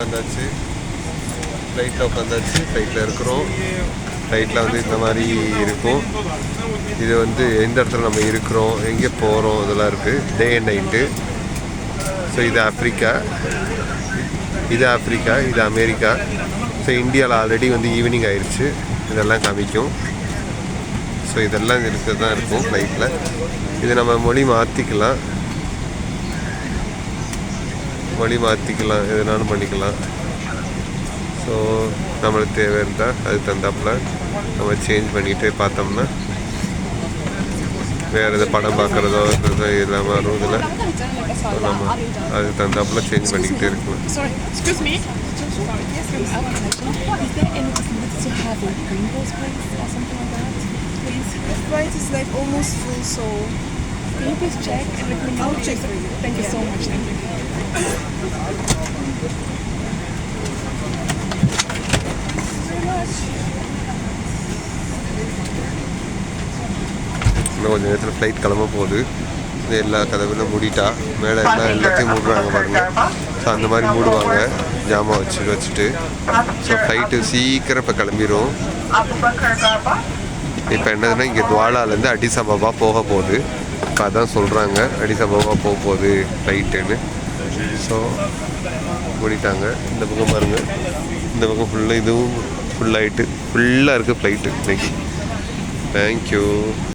வந்தாச்சு, ஃப்ளைட்டில் உட்காந்தாச்சு. ஃப்ளைட்டில் இருக்கிறோம். ஃப்ளைட்டில் வந்து இந்த மாதிரி இருக்கும். இது வந்து எந்த இடத்துல நம்ம இருக்கிறோம், எங்கே போகிறோம், இதெல்லாம் இருக்குது. Day and night. ஸோ இது ஆஃப்ரிக்கா, இது அமெரிக்கா. ஸோ இந்தியாவில் ஆல்ரெடி வந்து ஈவினிங் ஆயிடுச்சு. இதெல்லாம் காமிக்கும். ஸோ இதெல்லாம் இருக்கிறது தான் இருக்கும் ஃப்ளைட்டில். இது நம்ம மொழி மாற்றிக்கலாம், எதுனாலும் பண்ணிக்கலாம். ஸோ நம்மளுக்கு தேவை இருந்தால் அது தந்தாப்பில் நம்ம சேஞ்ச் பண்ணிகிட்டே பார்த்தோம்னா வேறு எது படம் பார்க்குறதோ இல்லாமல் வரும். இதில் நம்ம அது தந்தாப்பில் சேஞ்ச் பண்ணிக்கிட்டே இருக்கலாம். Flight is like almost full, so can you please check and let me know? I'll check for you. Thank you so much. Thank you. இன்னும் கொஞ்சம் நேரத்தில் ஃப்ளைட் கிளம்ப போகுது. இது எல்லா கதவுகளும் மூடிட்டா, மேலே எல்லாத்தையும் மூடுறாங்க பாருங்கள். ஸோ அந்த மாதிரி மூடுவாங்க ஜாமான் வச்சுட்டு. ஸோ ஃப்ளைட்டு சீக்கிரம் இப்போ கிளம்பிடும். இப்போ என்னதுன்னா, இங்கே துவாலாலேருந்து அடிஸ் அபாபா போக போகுது. இப்போ அதான் சொல்கிறாங்க, அடிஸ் அபாபா போக போகுது ஃப்ளைட்டுன்னு. ஸோ மூடிட்டாங்க. இந்த பக்கம் பாருங்கள், இந்த பக்கம் ஃபுல்லாக இதுவும் ஃபுல்லாக இருக்குது ஃப்ளைட்டு இன்றைக்கி. தேங்க்யூ.